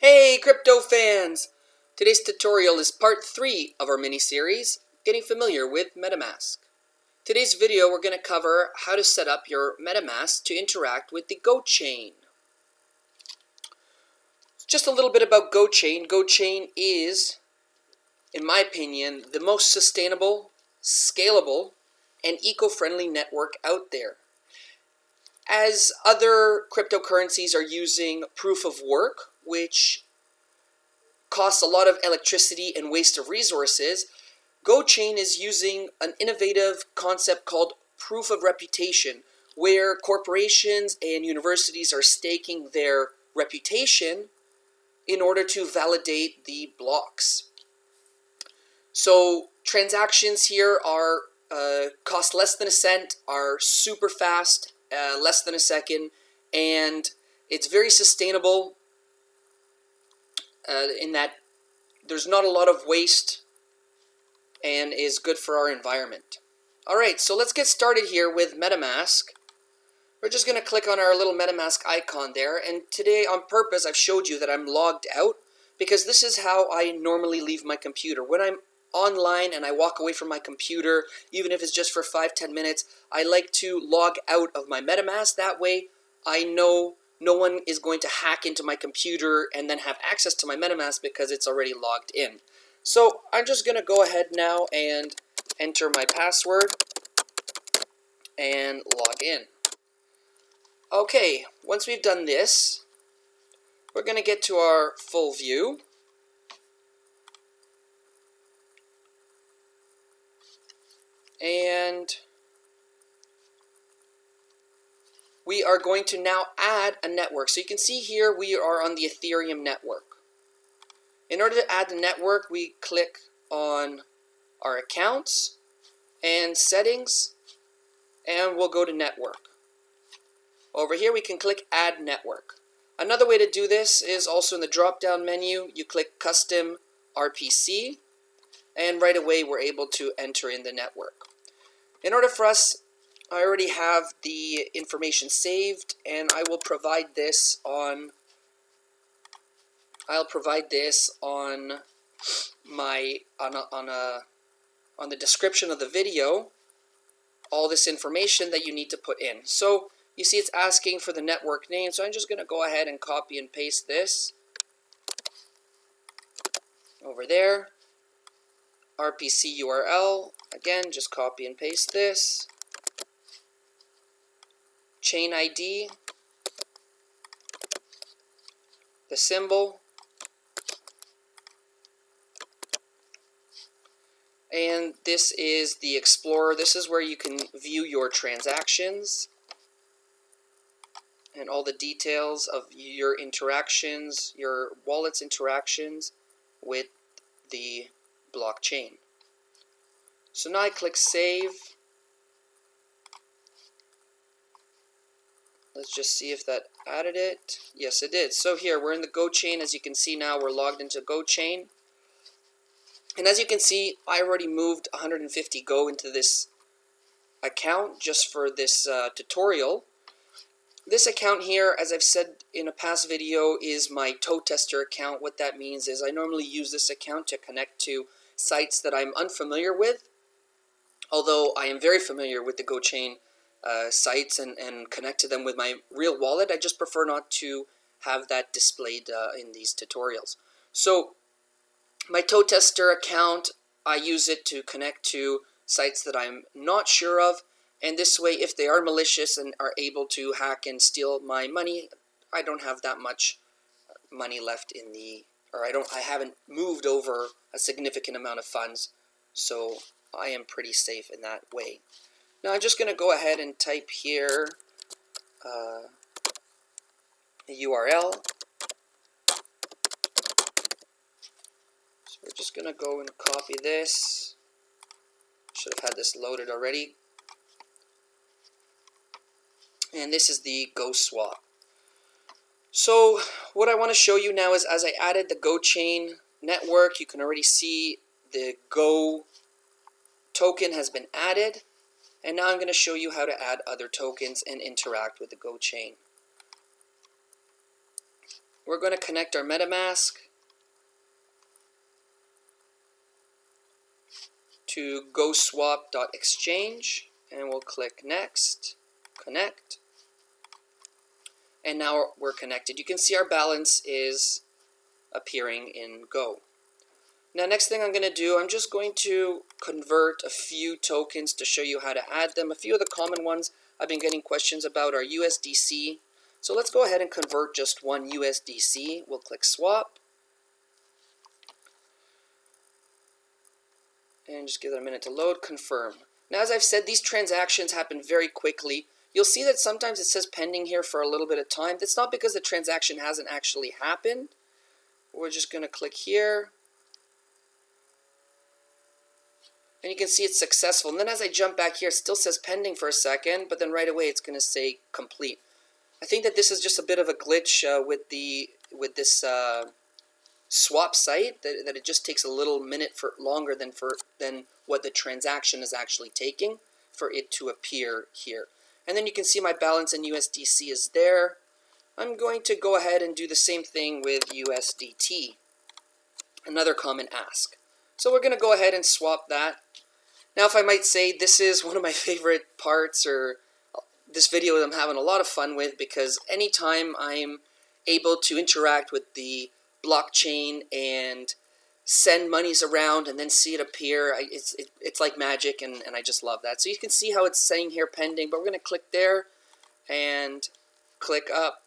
Hey crypto fans! Today's tutorial is part 3 of our mini-series, Getting Familiar with Metamask. Today's video we're going to cover how to set up your Metamask to interact with the GoChain. Just a little bit about GoChain. GoChain is, in my opinion, the most sustainable, scalable, and eco-friendly network out there. As other cryptocurrencies are using proof of work, which costs a lot of electricity and waste of resources, GoChain is using an innovative concept called proof of reputation, where corporations and universities are staking their reputation in order to validate the blocks. So transactions here are cost less than a cent, are super fast, less than a second, and it's very sustainable in that there's not a lot of waste and is good for our environment. Alright, so let's get started here with Metamask. We're just going to click on our little Metamask icon there, and today on purpose I've showed you that I'm logged out because this is how I normally leave my computer. When I'm online and I walk away from my computer, even if it's just for 5-10 minutes, I like to log out of my Metamask. That way I know no one is going to hack into my computer and then have access to my Metamask because it's already logged in. So I'm just going to go ahead now and enter my password and log in. Okay, once we've done this, we're going to get to our full view. And we are going to now add a network. So you can see here we are on the Ethereum network. In order to add the network, we click on our accounts and settings, and we'll go to network. Over here we can click add network. Another way to do this is also in the drop down menu. You click custom RPC, and right away we're able to enter in the network. In order for us, I already have the information saved, and I will provide this on on the description of the video, all this information that you need to put in. So you see it's asking for the network name, so I'm just going to go ahead and copy and paste this over there. RPC URL, again, just copy and paste this. Chain ID, the symbol, and this is the Explorer. This is where you can view your transactions and all the details of your interactions, your wallet's interactions with the blockchain. So now I click Save. Let's just see if that added it. Yes, it did. So here, we're in the GoChain. As you can see now, we're logged into GoChain. And as you can see, I already moved 150 Go into this account just for this tutorial. This account here, as I've said in a past video, is my toe tester account. What that means is I normally use this account to connect to sites that I'm unfamiliar with, although I am very familiar with the GoChain sites and connect to them with my real wallet. I just prefer not to have that displayed in these tutorials. So my toe tester account, I use it to connect to sites that I'm not sure of, and this way, if they are malicious and are able to hack and steal my money, I don't have that much money left in the, or I haven't moved over a significant amount of funds, so I am pretty safe in that way. Now I'm just going to go ahead and type here a URL. So we're just going to go and copy this. Should have had this loaded already. And this is the GoSwap. So what I want to show you now is as I added the GoChain network, you can already see the Go token has been added. And now I'm going to show you how to add other tokens and interact with the GoChain. We're going to connect our Metamask to goswap.exchange, and we'll click Next, Connect, and now we're connected. You can see our balance is appearing in Go. Now, next thing I'm going to do, I'm just going to convert a few tokens to show you how to add them. A few of the common ones I've been getting questions about are USDC. So let's go ahead and convert just one USDC. We'll click Swap. And just give it a minute to load, confirm. Now, as I've said, these transactions happen very quickly. You'll see that sometimes it says pending here for a little bit of time. That's not because the transaction hasn't actually happened. We're just going to click here. And you can see it's successful. And then as I jump back here, it still says pending for a second, but then right away it's going to say complete. I think that this is just a bit of a glitch with this swap site, that it just takes a little minute longer than what the transaction is actually taking for it to appear here. And then you can see my balance in USDC is there. I'm going to go ahead and do the same thing with USDT, another common ask. So we're going to go ahead and swap that. Now, if I might say, this is one of my favorite parts, or this video that I'm having a lot of fun with, because anytime I'm able to interact with the blockchain and send monies around and then see it appear, it's like magic, and I just love that. So you can see how it's saying here pending, but we're going to click there and click up,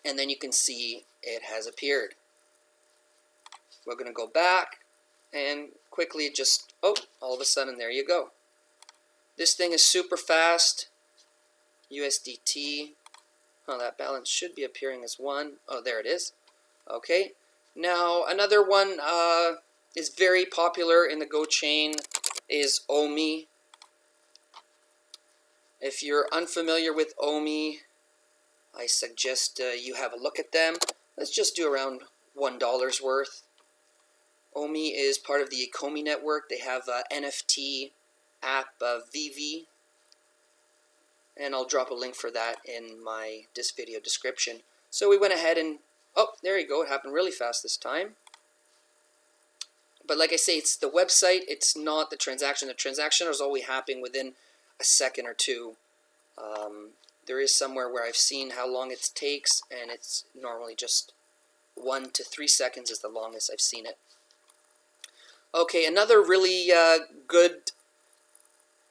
and then you can see it has appeared. We're going to go back and quickly just, oh, all of a sudden there you go. This thing is super fast. USDT. Oh, that balance should be appearing as 1. Oh, there it is. Okay. Now, another one is very popular in the GoChain is OMI. If you're unfamiliar with OMI, I suggest you have a look at them. Let's just do around $1 worth. OMI is part of the USDC network. They have NFT App VV, and I'll drop a link for that in this video description. So we went ahead and, oh, there you go. It happened really fast this time. But like I say, it's the website. It's not the transaction. The transaction is always happening within a second or two. There is somewhere where I've seen how long it takes, and it's normally just 1 to 3 seconds is the longest I've seen it. Okay, another really good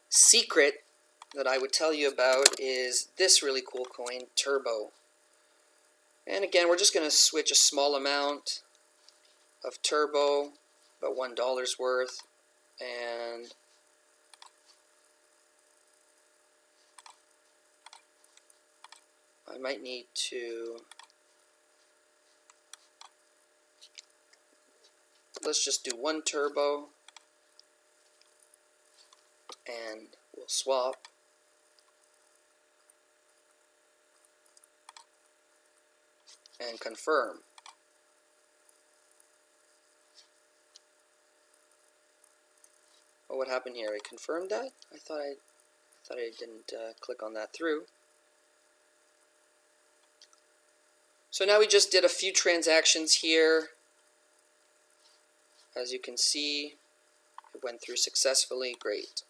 secret that I would tell you about is this really cool coin, Turbo. And again, we're just going to switch a small amount of Turbo, about $1 worth, and I might need to, let's just do 1 Turbo, and we'll swap. And confirm. Oh, what happened here? I confirmed that? I thought I didn't click on that through. So now we just did a few transactions here. As you can see, it went through successfully. Great.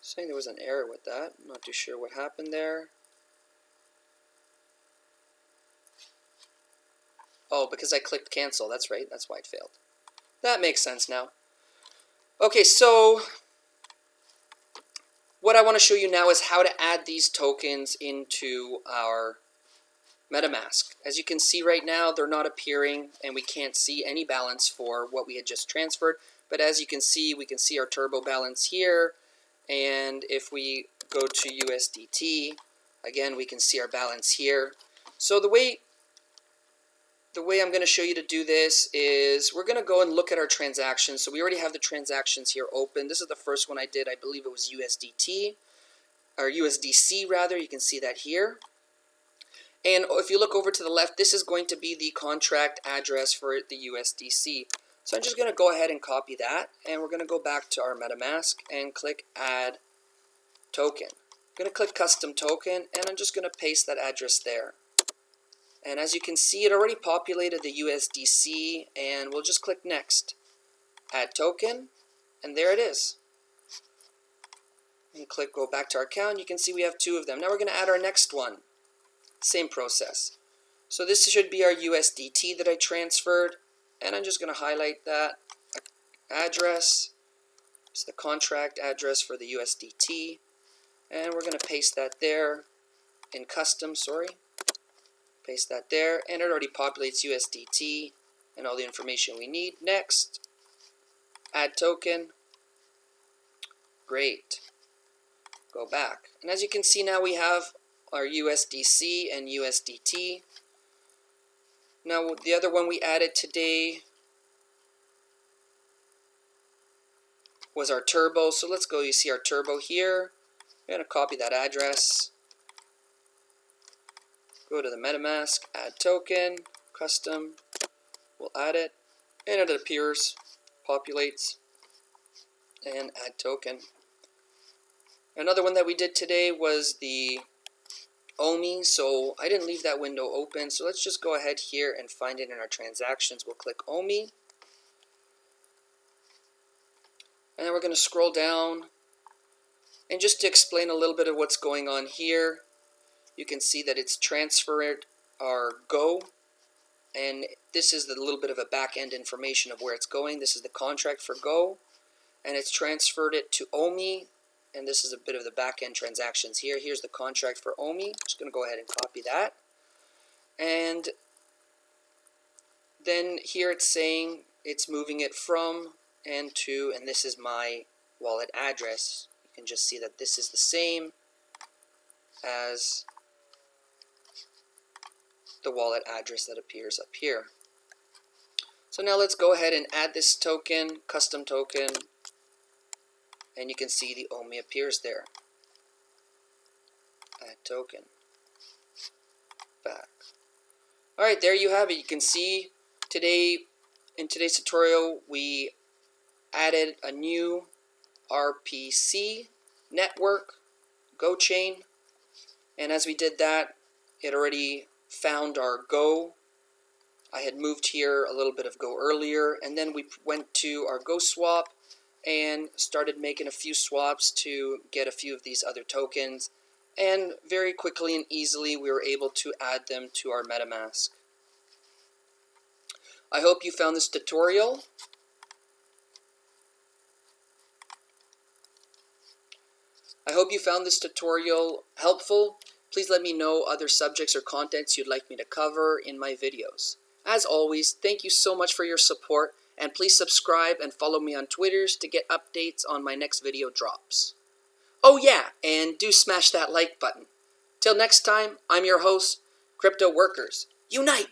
Saying there was an error with that. I'm not too sure what happened there. Oh, because I clicked cancel. That's right. That's why it failed. That makes sense now. Okay, so what I want to show you now is how to add these tokens into our Metamask. As you can see right now, they're not appearing, and we can't see any balance for what we had just transferred. But as you can see, we can see our Turbo balance here. And if we go to USDT, again, we can see our balance here. So the way I'm going to show you to do this is we're going to go and look at our transactions. So we already have the transactions here open. This is the first one I did. I believe it was USDT, or USDC rather. You can see that here. And if you look over to the left, this is going to be the contract address for the USDC. So I'm just going to go ahead and copy that, and we're going to go back to our MetaMask and click Add Token. I'm going to click Custom Token, and I'm just going to paste that address there. And as you can see, it already populated the USDC, and we'll just click Next. Add Token, and there it is. And click Go back to our account. You can see we have 2 of them. Now we're going to add our next one. Same process. So this should be our USDT that I transferred, and I'm just going to highlight that address. It's the contract address for the USDT, and we're going to paste that there in custom, paste that there, and it already populates USDT and all the information we need. Next, add token. Great. Go back, and as you can see now we have our USDC and USDT. Now the other one we added today was our turbo. So let's go, you see our turbo here. I'm going to copy that address. Go to the MetaMask, add token, custom. We'll add it, and it appears, populates, and add token. Another one that we did today was the OMI, so I didn't leave that window open. So let's just go ahead here and find it in our transactions. We'll click OMI. And then we're going to scroll down, and just to explain a little bit of what's going on here, you can see that it's transferred our Go, and this is the little bit of a back end information of where it's going. This is the contract for Go, and it's transferred it to OMI, and this is a bit of the back end transactions here. Here's the contract for OMI. Just going to go ahead and copy that, and then here it's saying it's moving it from and to, and this is my wallet address. You can just see that this is the same as the wallet address that appears up here. So now let's go ahead and add this token, custom token, and you can see the OMI appears there. Add token. Back. Alright, there you have it. You can see in today's tutorial we added a new RPC network, GoChain, and as we did that, it already found our Go. I had moved here a little bit of Go earlier, and then we went to our Go swap and started making a few swaps to get a few of these other tokens, and very quickly and easily we were able to add them to our MetaMask. I hope you found this tutorial helpful. Please let me know other subjects or contents you'd like me to cover in my videos. As always, thank you so much for your support, and please subscribe and follow me on Twitter to get updates on my next video drops. Oh yeah, and do smash that like button. Till next time, I'm your host, CryptoWorkerz. Unite!